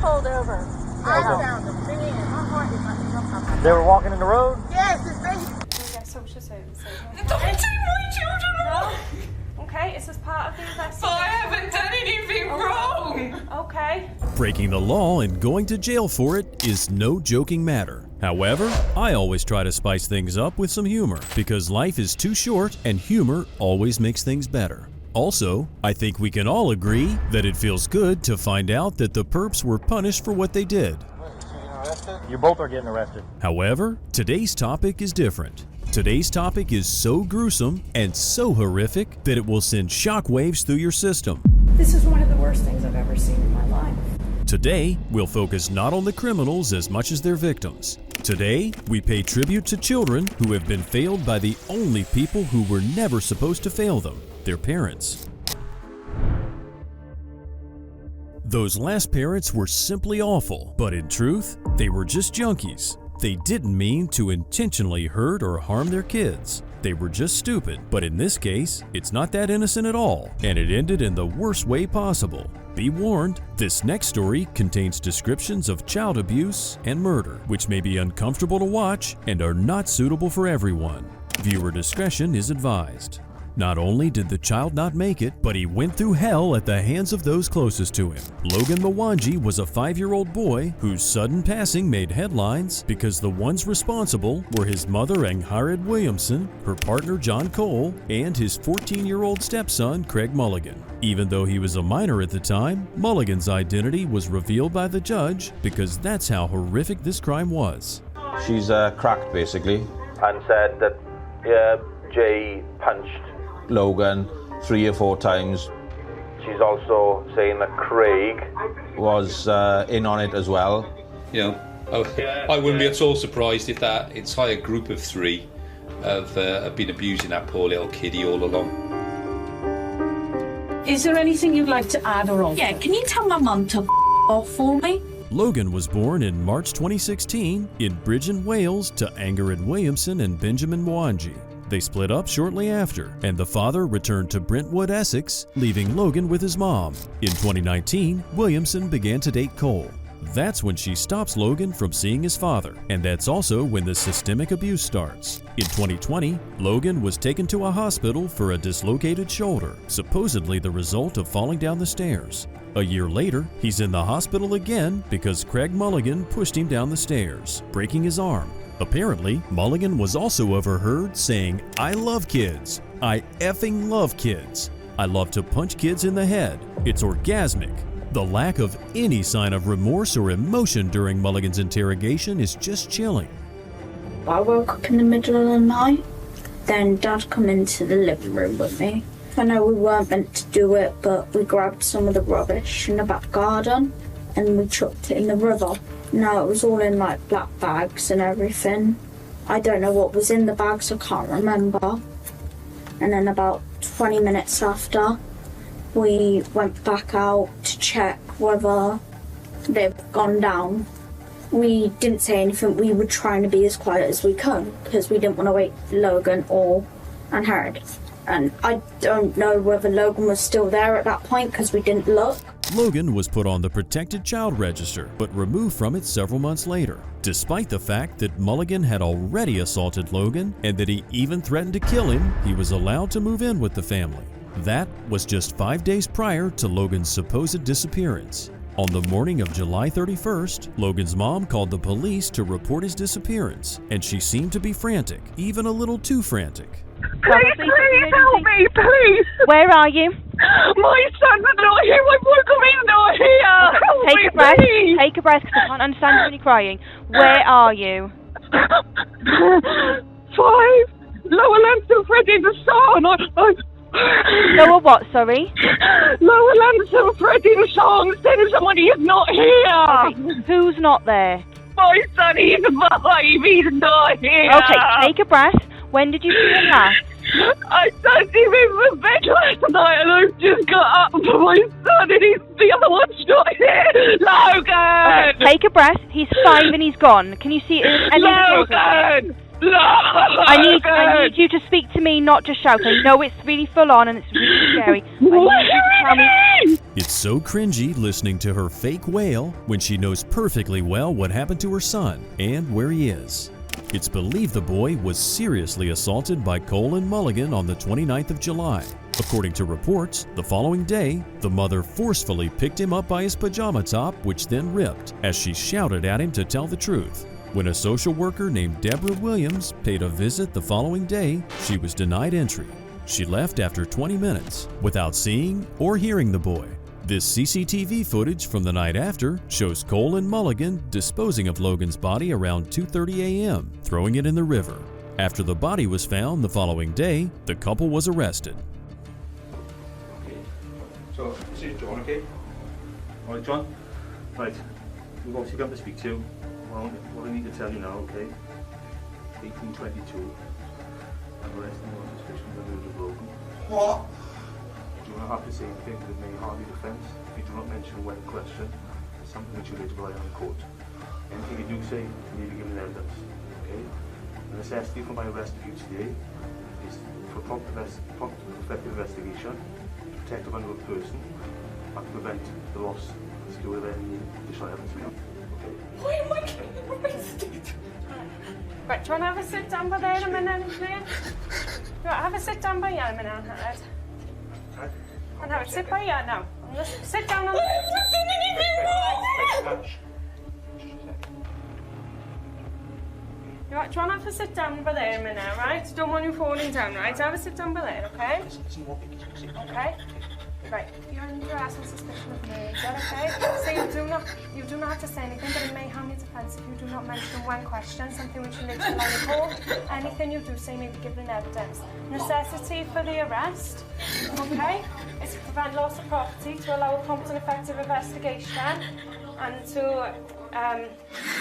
pulled over. I found them. My heart is like, they were walking in the road? yes, it's they. Social services. Don't take my children off! Okay, it's as part of the investigation. But I haven't done anything wrong! Okay. Breaking the law and going to jail for it is no joking matter. However, I always try to spice things up with some humor because life is too short and humor always makes things better. Also, I think we can all agree that it feels good to find out that the perps were punished for what they did. You both are getting arrested. However, today's topic is different. Today's topic is so gruesome and so horrific that it will send shockwaves through your system. This is one of the worst things I've ever seen in my life. Today, we'll focus not on the criminals as much as their victims. Today, we pay tribute to children who have been failed by the only people who were never supposed to fail them, their parents. Those last parents were simply awful, but in truth, they were just junkies. They didn't mean to intentionally hurt or harm their kids. They were just stupid, but in this case, it's not that innocent at all, and it ended in the worst way possible. Be warned, this next story contains descriptions of child abuse and murder, which may be uncomfortable to watch and are not suitable for everyone. Viewer discretion is advised. Not only did the child not make it, but he went through hell at the hands of those closest to him. Logan Mwangi was a 5-year-old boy whose sudden passing made headlines because the ones responsible were his mother Angharad Williamson, her partner John Cole, and his 14-year-old stepson Craig Mulligan. Even though he was a minor at the time, Mulligan's identity was revealed by the judge because that's how horrific this crime was. She's cracked basically and said that Jay punched Logan 3 or 4 times. She's also saying that Craig was in on it as well. You know, I wouldn't be at all surprised if that entire group of 3 have been abusing that poor little kiddie all along. Is there anything you'd like to add or alter? Yeah, can you tell my mum to off for me? Logan was born in March 2016 in Bridgeton, Wales to Angharad Williamson and Benjamin Mwangi. They split up shortly after, and the father returned to Brentwood, Essex, leaving Logan with his mom. In 2019, Williamson began to date Cole. That's when she stops Logan from seeing his father, and that's also when the systemic abuse starts. In 2020, Logan was taken to a hospital for a dislocated shoulder, supposedly the result of falling down the stairs. A year later, he's in the hospital again because Craig Mulligan pushed him down the stairs, breaking his arm. Apparently, Mulligan was also overheard saying, "I love kids. I effing love kids. I love to punch kids in the head. It's orgasmic." The lack of any sign of remorse or emotion during Mulligan's interrogation is just chilling. I woke up in the middle of the night, then Dad come into the living room with me. I know we weren't meant to do it, but we grabbed some of the rubbish in the back garden and we chucked it in the river. No, it was all in like black bags and everything. I don't know what was in the bags, I can't remember. And then about 20 minutes after, we went back out to check whether they've gone down. We didn't say anything, we were trying to be as quiet as we could because we didn't want to wake Logan or Angharad. And I don't know whether Logan was still there at that point because we didn't look. Logan was put on the protected child register, but removed from it several months later. Despite the fact that Mulligan had already assaulted Logan and that he even threatened to kill him, he was allowed to move in with the family. That was just 5 days prior to Logan's supposed disappearance. On the morning of July 31st, Logan's mom called the police to report his disappearance, and she seemed to be frantic, even a little too frantic. Please help me, please. Where are you? My son's not here. My boyfriend is not here. Help Take me, a breath. please. Take a breath because I can't understand you when you're crying. Where are you? 5 Lower Lansdale Freddie the song. Lower what, sorry? Lower Lansdale Freddie the song said somebody is not here. Okay, who's not there? My son, he's alive. He's not here. Okay, take a breath. When did you see him last? I touched him in the bed last night and I just got up for my son and the other one's not here. Logan! Okay, take a breath. He's 5 and he's gone. Can you see any of the Logan! I need you to speak to me, not just shout. I know it's really full on and it's really scary. I need you to tell me. It's so cringy listening to her fake wail when she knows perfectly well what happened to her son and where he is. It's believed the boy was seriously assaulted by Cole and Mulligan on the 29th of July. According to reports, the following day, the mother forcefully picked him up by his pajama top, which then ripped, as she shouted at him to tell the truth. When a social worker named Deborah Williams paid a visit the following day, she was denied entry. She left after 20 minutes without seeing or hearing the boy. This CCTV footage from the night after shows Cole and Mulligan disposing of Logan's body around 2:30 a.m., throwing it in the river. After the body was found the following day, the couple was arrested. Okay, so this is John, okay? All right, John? Right, we've obviously come to speak to you. Well, what I need to tell you now, okay? 1822. I'm arresting you on suspicion of murder of Logan. What? Do you not have to say anything that may harm your defence if you do not mention when in question is something which you later rely on in court. Anything you do say, you need to give evidence, okay? The necessity for my arrest of you today is for prompt effective investigation, to protect a vulnerable person, and to prevent the loss of the steward of any additional evidence we have. Okay? Why am I getting arrested? Right, do you want to have a sit down by there a minute, please? Right, have a sit down by here a minute, Hannah. And have a sit by here now. Sit down on the... I haven't done anything wrong! Right, do you want to have a sit down by there a minute, right? Don't want you falling down, right? Have a sit down by there, okay? Okay? Right, you're under arrest on suspicion of murder, okay? So you do not have to say anything, but it may harm your defence if you do not mention when questioned, something which you literally lie in court. Anything you do say may be given evidence. Necessity for the arrest, okay? Is to prevent loss of property, to allow a prompt and effective investigation, and to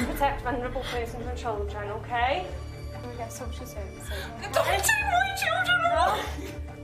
protect vulnerable persons and children, okay? We get social services. Okay? Don't take my children away!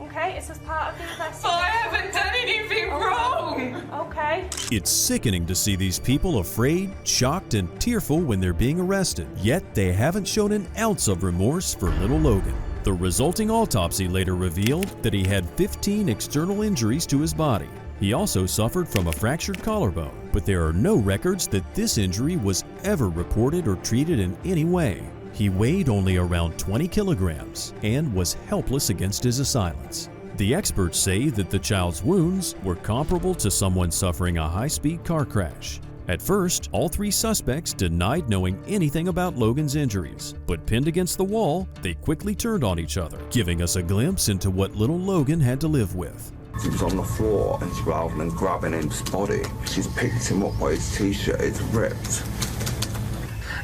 Okay, it's as part of the investigation. But I haven't done anything wrong! Okay. It's sickening to see these people afraid, shocked, and tearful when they're being arrested, yet they haven't shown an ounce of remorse for little Logan. The resulting autopsy later revealed that he had 15 external injuries to his body. He also suffered from a fractured collarbone, but there are no records that this injury was ever reported or treated in any way. He weighed only around 20 kilograms and was helpless against his assailants. The experts say that the child's wounds were comparable to someone suffering a high-speed car crash. At first, all three suspects denied knowing anything about Logan's injuries, but pinned against the wall, they quickly turned on each other, giving us a glimpse into what little Logan had to live with. He was on the floor, and rather than grabbing his body, she's picked him up by his t-shirt. It's ripped.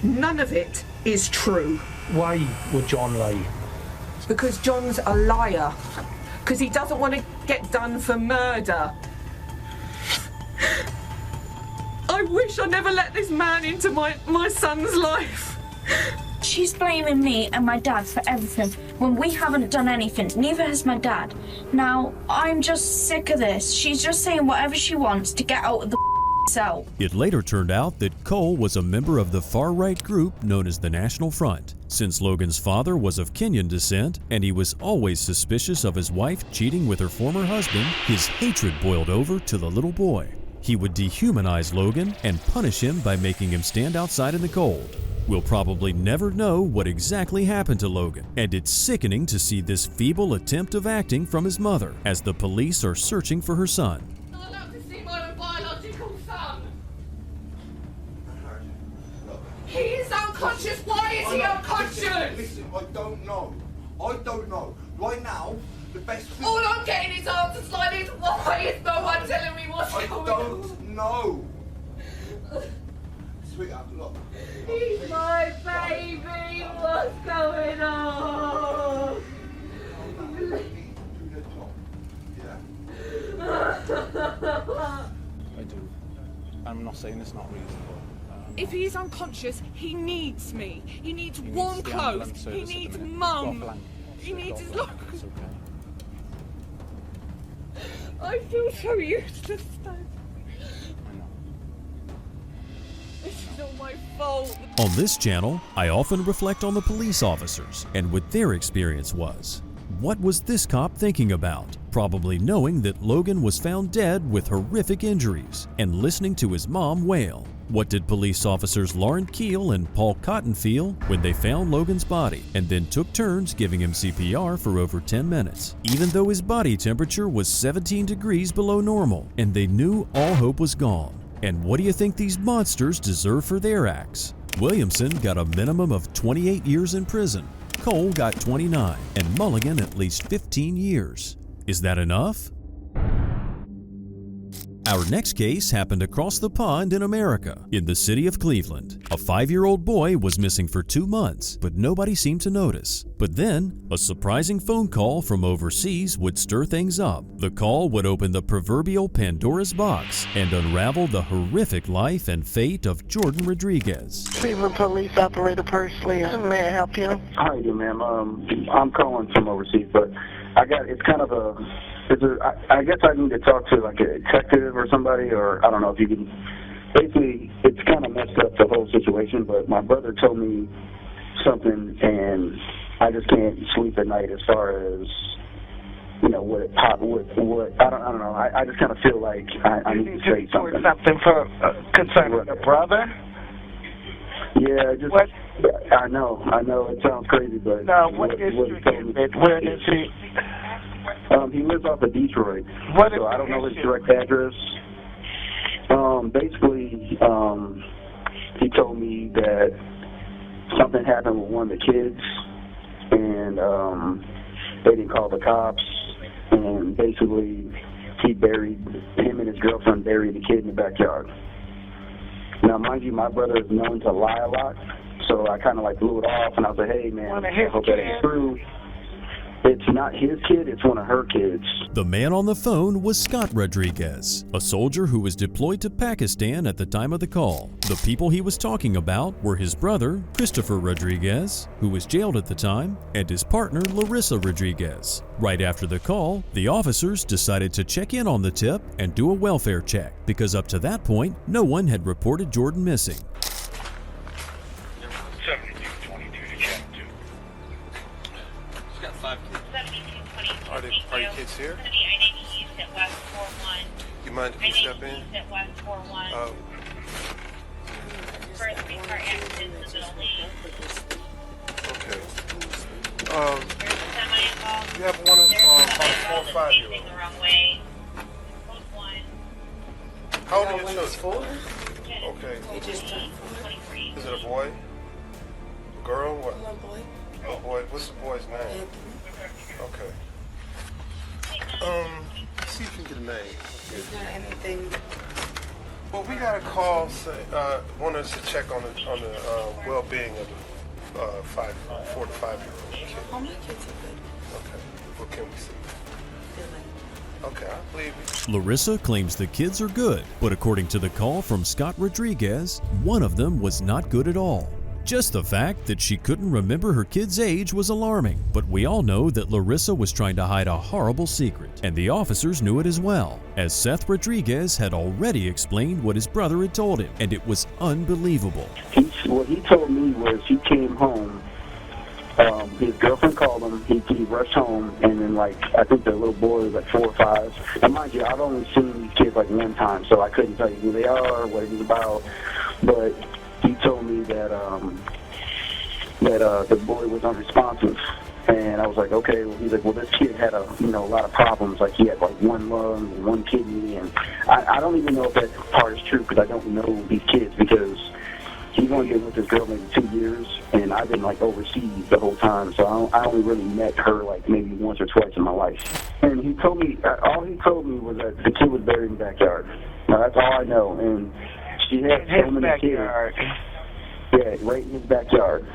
None of it is true. Why would John lie? Because John's a liar. Because he doesn't want to get done for murder. I wish I never let this man into my son's life. She's blaming me and my dad for everything when we haven't done anything. Neither has my dad. Now, I'm just sick of this. She's just saying whatever she wants to get out of the cell. It later turned out that Cole was a member of the far-right group known as the National Front. Since Logan's father was of Kenyan descent and he was always suspicious of his wife cheating with her former husband, his hatred boiled over to the little boy. He would dehumanize Logan and punish him by making him stand outside in the cold. We'll probably never know what exactly happened to Logan, and it's sickening to see this feeble attempt of acting from his mother as the police are searching for her son. I'd like to see my biological son. He is unconscious. Why is he unconscious? Listen, I don't know. Right now, the best thing... All I'm getting is answers like this. Why is no one telling me what's going on? I don't know. Sweetheart, look. He's my baby. What's going on? I do. I'm not saying it's not reasonable. If he's unconscious, he needs me. He needs warm clothes. He needs mum. He needs his look. It's okay. I feel so useless, Dad. I know. This is all my fault. On this channel, I often reflect on the police officers and what their experience was. What was this cop thinking about? Probably knowing that Logan was found dead with horrific injuries and listening to his mom wail. What did police officers Lauren Keel and Paul Cotton feel when they found Logan's body and then took turns giving him CPR for over 10 minutes, even though his body temperature was 17 degrees below normal and they knew all hope was gone? And what do you think these monsters deserve for their acts? Williamson got a minimum of 28 years in prison, Cole got 29, and Mulligan at least 15 years. Is that enough? Our next case happened across the pond in America, in the city of Cleveland. A 5-year-old boy was missing for 2 months, but nobody seemed to notice. But then, a surprising phone call from overseas would stir things up. The call would open the proverbial Pandora's box and unravel the horrific life and fate of Jordan Rodriguez. Cleveland Police Operator Pursley. May I help you? How you doing, ma'am? I'm calling from overseas, but it's kind of I guess I need to talk to like a detective or somebody, or I don't know if you can. Basically, it's kind of messed up the whole situation, but my brother told me something, and I just can't sleep at night as far as, you know, what I don't know. I just kind of feel like I need to say something. Something for concerning your brother? Yeah, just. What? I know. It sounds crazy, but no. What district is it? Where is he? He lives off of Detroit, so I don't know his direct address. Basically, he told me that something happened with one of the kids, and they didn't call the cops, and basically him and his girlfriend buried the kid in the backyard. Now, mind you, my brother is known to lie a lot, so I kind of like blew it off, and I was like, hey, man, I hope that ain't true. It's not his kid, it's one of her kids. The man on the phone was Scott Rodriguez, a soldier who was deployed to Pakistan at the time of the call. The people he was talking about were his brother, Christopher Rodriguez, who was jailed at the time, and his partner, Larissa Rodriguez. Right after the call, the officers decided to check in on the tip and do a welfare check, because up to that point, no one had reported Jordan missing. 7222 to check to. She's got 5 kids. Are your kids here? You mind if you step in? Okay. You have one of 4 or 5 year old. How old are your children? Okay. Is it a boy? A girl? What? A boy. What's the boy's name? Okay. See if you can get a name. Is there anything? Well, we got a call want us to check on the well-being of the 4 to 5 year old kid. All my kids are good. Okay. What can we see? Okay, I believe you. Larissa claims the kids are good, but according to the call from Scott Rodriguez, one of them was not good at all. Just the fact that she couldn't remember her kid's age was alarming, but we all know that Larissa was trying to hide a horrible secret, and the officers knew it as well, as Seth Rodriguez had already explained what his brother had told him, and it was unbelievable. What he told me was he came home, his girlfriend called him, he rushed home, and then I think the little boy was 4 or 5. And mind you, I've only seen these kids one time, so I couldn't tell you who they are, what it was about, but he told me that the boy was unresponsive, and I was like, okay. Well, he's like, well, this kid had a lot of problems. Like he had 1 lung and 1 kidney, and I don't even know if that part is true because I don't know these kids because he's only been with this girl maybe 2 years, and I've been overseas the whole time, so I only really met her maybe once or twice in my life. And he told me all he told me was that the kid was buried in the backyard. Now that's all I know, and she had so many kids. Yeah, right in his backyard.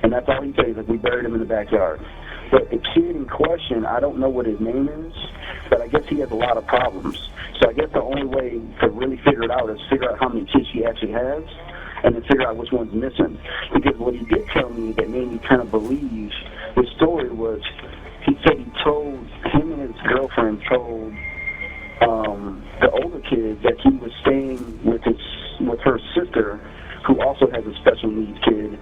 And that's all he says, we buried him in the backyard. But the kid in question, I don't know what his name is, but I guess he has a lot of problems. So I guess the only way to really figure it out is figure out how many kids she actually has, and then figure out which one's missing. Because what he did tell me that made me kind of believe the story was, he said him and his girlfriend told the older kid that he was staying with her sister who also has a special needs kid,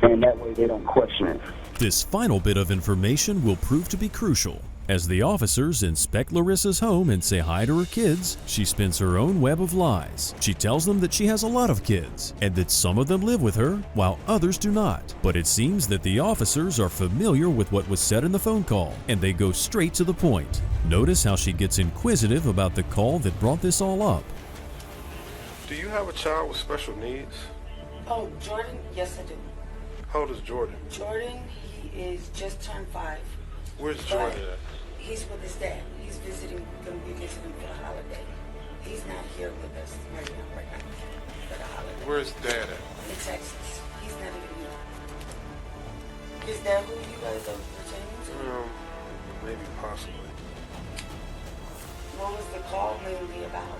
and that way they don't question it. This final bit of information will prove to be crucial. As the officers inspect Larissa's home and say hi to her kids, she spins her own web of lies. She tells them that she has a lot of kids, and that some of them live with her, while others do not. But it seems that the officers are familiar with what was said in the phone call, and they go straight to the point. Notice how she gets inquisitive about the call that brought this all up. Do you have a child with special needs? Oh, Jordan? Yes, I do. How old is Jordan? Jordan, he is just turned 5. Where's Jordan at? He's with his dad. He's visiting, going to be visiting for the holiday. He's not here with us right now, for the holiday. Where's Dad at? In Texas. He's not even here. Is that who you guys are pertaining to? Maybe, possibly. What was the call mainly about?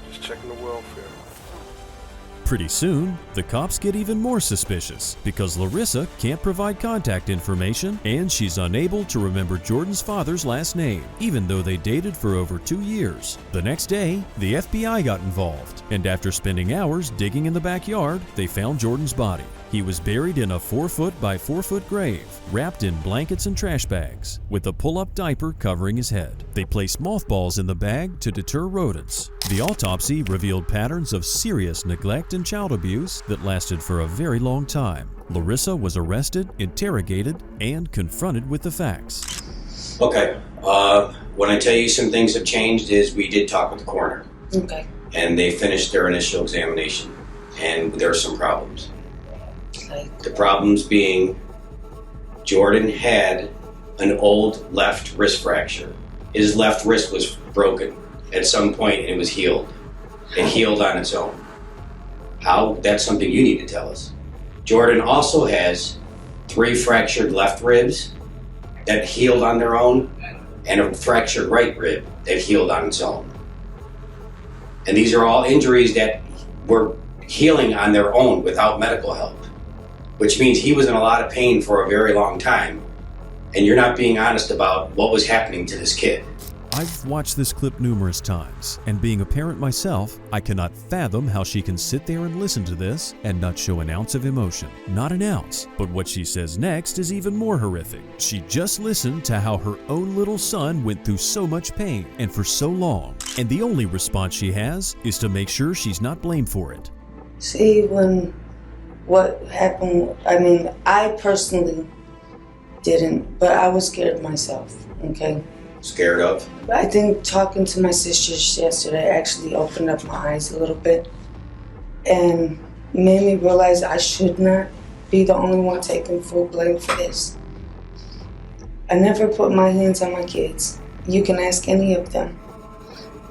Just checking the welfare. Pretty soon, the cops get even more suspicious because Larissa can't provide contact information and she's unable to remember Jordan's father's last name, even though they dated for over 2 years. The next day, the FBI got involved, and after spending hours digging in the backyard, they found Jordan's body. He was buried in a 4-foot by 4-foot grave, wrapped in blankets and trash bags, with a pull-up diaper covering his head. They placed mothballs in the bag to deter rodents. The autopsy revealed patterns of serious neglect and child abuse that lasted for a very long time. Larissa was arrested, interrogated, and confronted with the facts. Okay, when I tell you some things have changed is we did talk with the coroner. Okay. And they finished their initial examination, and there are some problems. Okay. The problems being Jordan had an old left wrist fracture. His left wrist was broken at some point and it was healed. It healed on its own. How? That's something you need to tell us. Jordan also has 3 fractured left ribs that healed on their own and a fractured right rib that healed on its own. And these are all injuries that were healing on their own without medical help, which means he was in a lot of pain for a very long time, and you're not being honest about what was happening to this kid. I've watched this clip numerous times, and being a parent myself, I cannot fathom how she can sit there and listen to this and not show an ounce of emotion. Not an ounce. But what she says next is even more horrific. She just listened to how her own little son went through so much pain and for so long, and the only response she has is to make sure she's not blamed for it. See, when what happened, I mean, I personally didn't, but I was scared myself, okay? Scared of? I think talking to my sisters yesterday actually opened up my eyes a little bit and made me realize I should not be the only one taking full blame for this. I never put my hands on my kids. You can ask any of them.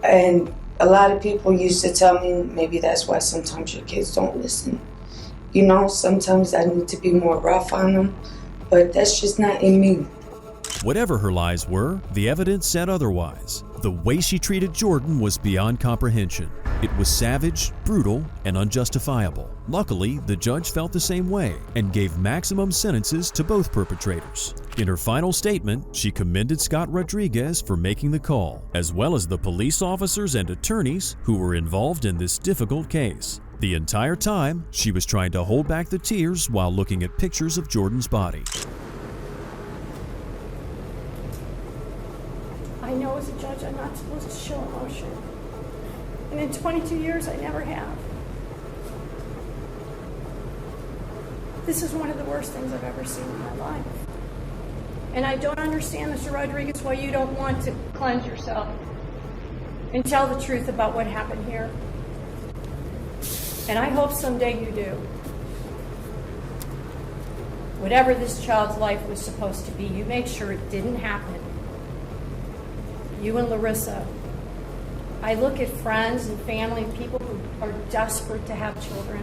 And a lot of people used to tell me maybe that's why sometimes your kids don't listen. You know, sometimes I need to be more rough on them, but that's just not in me. Whatever her lies were, the evidence said otherwise. The way she treated Jordan was beyond comprehension. It was savage, brutal, and unjustifiable. Luckily, the judge felt the same way and gave maximum sentences to both perpetrators. In her final statement, she commended Scott Rodriguez for making the call, as well as the police officers and attorneys who were involved in this difficult case. The entire time, she was trying to hold back the tears while looking at pictures of Jordan's body. I know as a judge I'm not supposed to show emotion. And in 22 years, I never have. This is one of the worst things I've ever seen in my life. And I don't understand, Mr. Rodriguez, why you don't want to cleanse yourself and tell the truth about what happened here. And I hope someday you do. Whatever this child's life was supposed to be, you make sure it didn't happen. You and Larissa. I look at friends and family, people who are desperate to have children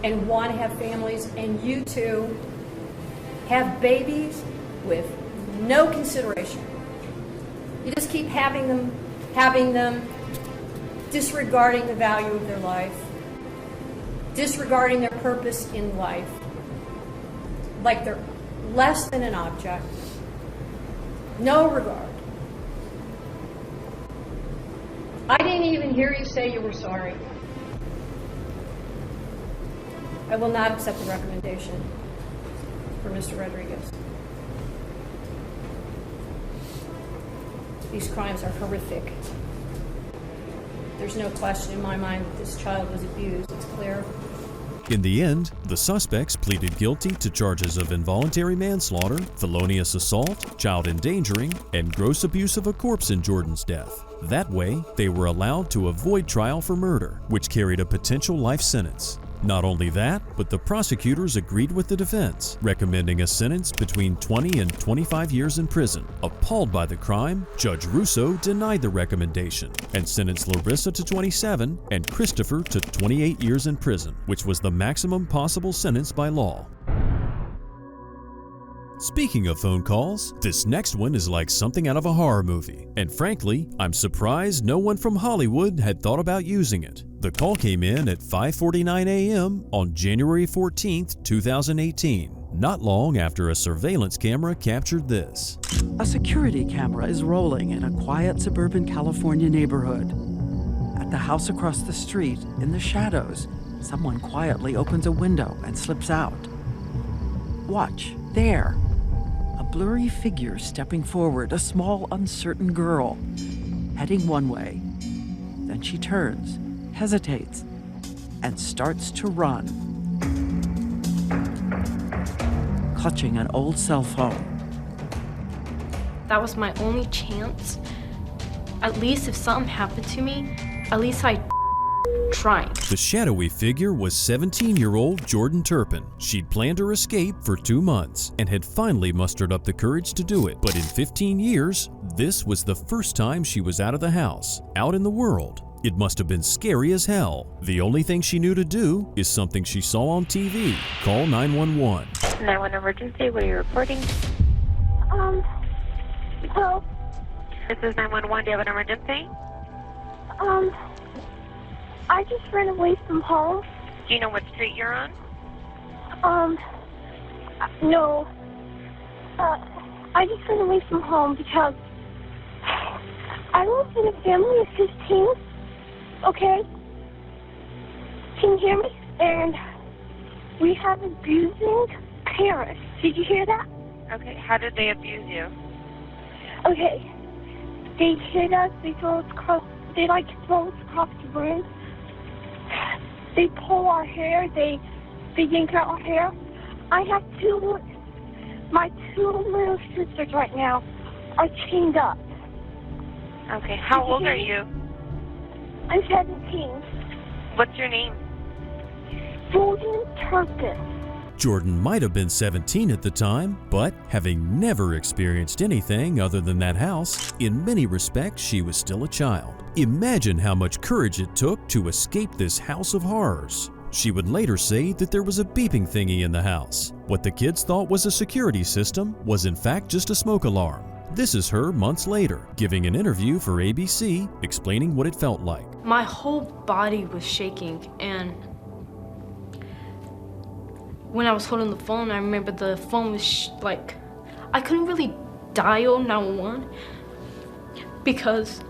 and want to have families, and you two have babies with no consideration. You just keep having them, disregarding the value of their life, disregarding their purpose in life, like they're less than an object. No regard. I didn't even hear you say you were sorry. I will not accept the recommendation for Mr. Rodriguez. These crimes are horrific. There's no question in my mind that this child was abused. It's clear. In the end, the suspects pleaded guilty to charges of involuntary manslaughter, felonious assault, child endangering, and gross abuse of a corpse in Jordan's death. That way, they were allowed to avoid trial for murder, which carried a potential life sentence. Not only that, but the prosecutors agreed with the defense, recommending a sentence between 20 and 25 years in prison. Appalled by the crime, Judge Russo denied the recommendation and sentenced Larissa to 27 and Christopher to 28 years in prison, which was the maximum possible sentence by law. Speaking of phone calls, this next one is like something out of a horror movie. And frankly, I'm surprised no one from Hollywood had thought about using it. The call came in at 5:49 a.m. on January 14th, 2018, not long after a surveillance camera captured this. A security camera is rolling in a quiet suburban California neighborhood. At the house across the street, in the shadows, someone quietly opens a window and slips out. Watch, there. A blurry figure stepping forward, a small, uncertain girl, heading one way. Then she turns, hesitates, and starts to run, clutching an old cell phone. That was my only chance. At least if something happened to me, at least I tried. The shadowy figure was 17-year-old Jordan Turpin. She'd planned her escape for 2 months and had finally mustered up the courage to do it. But in 15 years, this was the first time she was out of the house, out in the world. It must have been scary as hell. The only thing she knew to do is something she saw on TV. Call 911. 911 emergency, what are you reporting? Hello? This is 911, do you have an emergency? I just ran away from home. Do you know what street you're on? No. I just ran away from home because I live in a family of 15, okay? Can you hear me? And we have abusing parents. Did you hear that? Okay, how did they abuse you? Okay. They hit us, they throw us across, they like throw us across the room. They pull our hair, they yank out our hair. I have my two little sisters right now are chained up. Okay, how old are you? I'm 17. What's your name? Logan Turpin. Jordan might have been 17 at the time, but having never experienced anything other than that house, in many respects she was still a child. Imagine how much courage it took to escape this house of horrors. She would later say that there was a beeping thingy in the house. What the kids thought was a security system was in fact just a smoke alarm. This is her months later, giving an interview for ABC, explaining what it felt like. My whole body was shaking, and when I was holding the phone, I remember the phone was I couldn't really dial 911 because,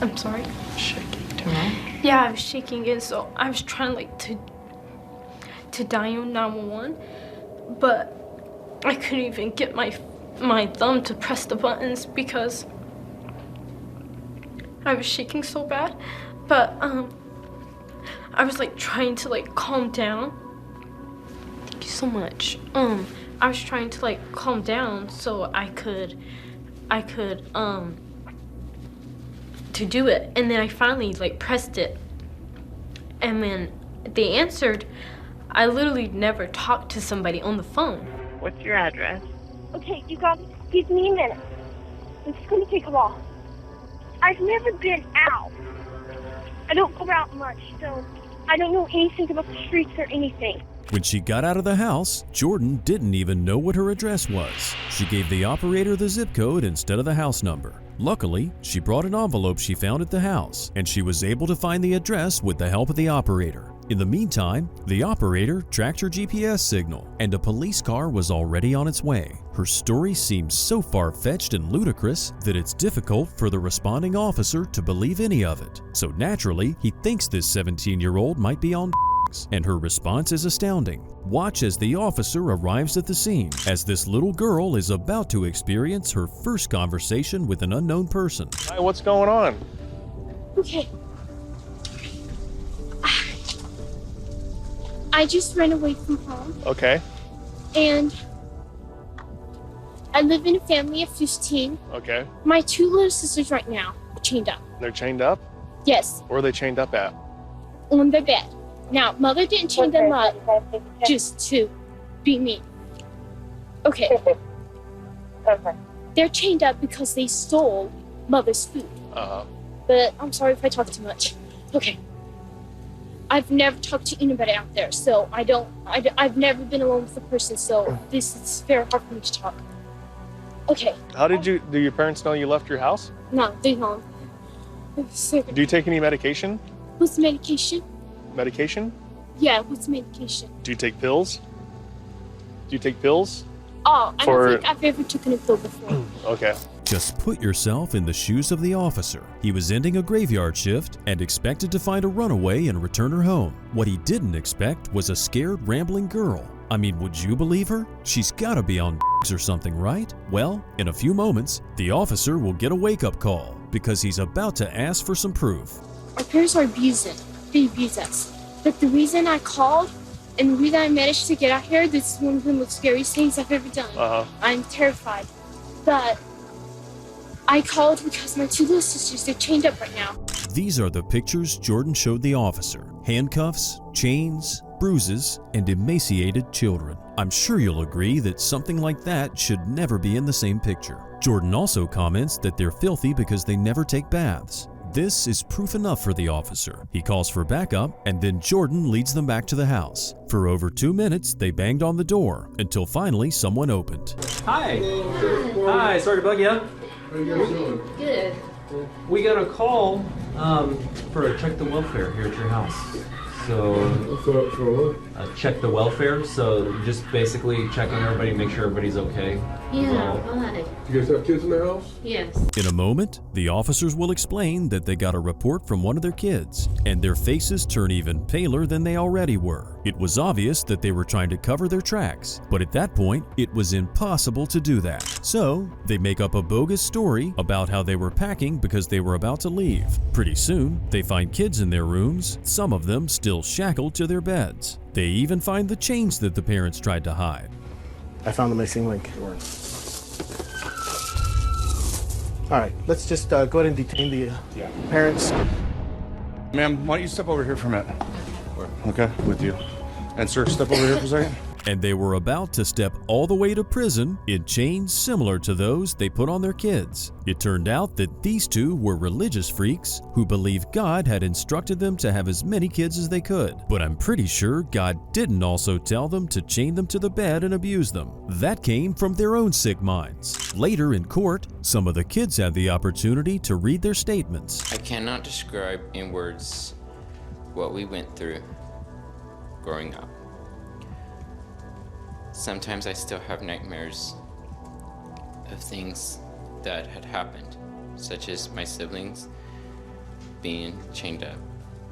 I'm sorry. Shaking tonight? Yeah, I was shaking, and so I was trying to dial 911, but I couldn't even get my thumb to press the buttons because I was shaking so bad. But I was trying to calm down. Thank you so much. I was trying to calm down so I could to do it, and then I finally pressed it, and then they answered. I literally never talked to somebody on the phone. What's your address? Okay, you guys, give me a minute. It's gonna take a while. I've never been out. I don't go out much, so I don't know anything about the streets or anything. When she got out of the house, Jordan didn't even know what her address was. She gave the operator the zip code instead of the house number. Luckily, she brought an envelope she found at the house, and she was able to find the address with the help of the operator. In the meantime, the operator tracked her GPS signal, and a police car was already on its way. Her story seems so far-fetched and ludicrous that it's difficult for the responding officer to believe any of it. So naturally, he thinks this 17-year-old might be on and her response is astounding. Watch as the officer arrives at the scene, as this little girl is about to experience her first conversation with an unknown person. Hi, what's going on? Okay. I just ran away from home. Okay. And I live in a family of 15. Okay. My 2 little sisters right now are chained up. They're chained up? Yes, Where are they chained up at? on their bed. Now, Mother didn't chain them up just to be mean. Okay. They're chained up because they stole Mother's food. Uh-huh. But I'm sorry if I talk too much. Okay. I've never talked to anybody out there, so I've never been alone with a person, so this is very hard for me to talk. Okay. How do your parents know you left your house? No, they don't. Do you take any medication? What's medication? Medication? Yeah, what's medication? Do you take pills? Do you take pills? Oh, I don't think I've ever taken a pill before. Okay. Just put yourself in the shoes of the officer. He was ending a graveyard shift and expected to find a runaway and return her home. What he didn't expect was a scared, rambling girl. I mean, would you believe her? She's gotta be on or something, right? Well, in a few moments, the officer will get a wake-up call because he's about to ask for some proof. Our parents are abusing. They abuse us. But the reason I called and the reason I managed to get out here, this is one of the most scariest things I've ever done. Uh-huh. I'm terrified. But I called because my 2 little sisters, they're chained up right now. These are the pictures Jordan showed the officer. Handcuffs, chains, bruises, and emaciated children. I'm sure you'll agree that something like that should never be in the same picture. Jordan also comments that they're filthy because they never take baths. This is proof enough for the officer. He calls for backup, and then Jordan leads them back to the house. For over 2 minutes, they banged on the door until finally someone opened. Hi. Hi, sorry to bug you. Good. We got a call for a check the welfare here at your house. So, check the welfare. So just basically check on everybody, make sure everybody's okay. Yeah, why? You guys have kids in the house? Yes. In a moment, the officers will explain that they got a report from one of their kids, and their faces turn even paler than they already were. It was obvious that they were trying to cover their tracks, but at that point, it was impossible to do that. So, they make up a bogus story about how they were packing because they were about to leave. Pretty soon, they find kids in their rooms, some of them still shackled to their beds. They even find the chains that the parents tried to hide. I found the missing link. All right, let's just go ahead and detain the parents. Ma'am, why don't you step over here for a minute? Okay, with you. And sir, step over here for a second. And they were about to step all the way to prison in chains similar to those they put on their kids. It turned out that these 2 were religious freaks who believed God had instructed them to have as many kids as they could. But I'm pretty sure God didn't also tell them to chain them to the bed and abuse them. That came from their own sick minds. Later in court, some of the kids had the opportunity to read their statements. I cannot describe in words what we went through growing up. Sometimes I still have nightmares of things that had happened, such as my siblings being chained up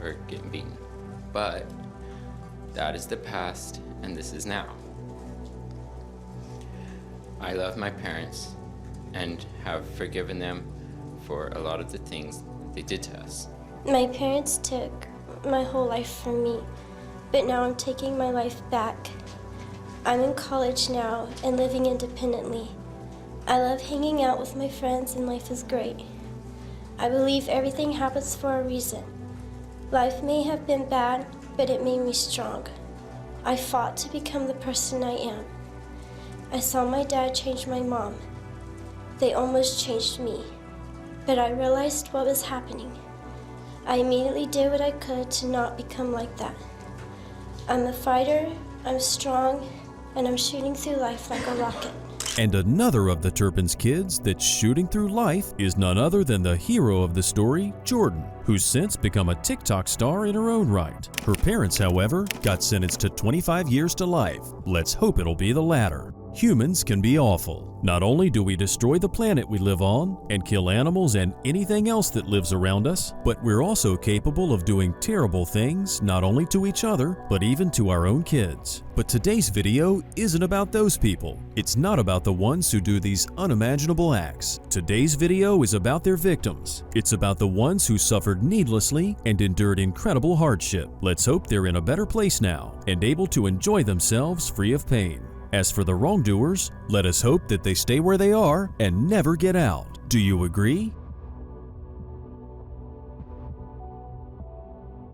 or getting beaten. But that is the past, and this is now. I love my parents and have forgiven them for a lot of the things they did to us. My parents took my whole life from me, but now I'm taking my life back. I'm in college now and living independently. I love hanging out with my friends and life is great. I believe everything happens for a reason. Life may have been bad, but it made me strong. I fought to become the person I am. I saw my dad change my mom. They almost changed me, but I realized what was happening. I immediately did what I could to not become like that. I'm a fighter, I'm strong, and I'm shooting through life like a rocket. And another of the Turpin's kids that's shooting through life is none other than the hero of the story, Jordan, who's since become a TikTok star in her own right. Her parents, however, got sentenced to 25 years to life. Let's hope it'll be the latter. Humans can be awful. Not only do we destroy the planet we live on and kill animals and anything else that lives around us, but we're also capable of doing terrible things not only to each other, but even to our own kids. But today's video isn't about those people. It's not about the ones who do these unimaginable acts. Today's video is about their victims. It's about the ones who suffered needlessly and endured incredible hardship. Let's hope they're in a better place now and able to enjoy themselves free of pain. As for the wrongdoers, let us hope that they stay where they are and never get out. Do you agree?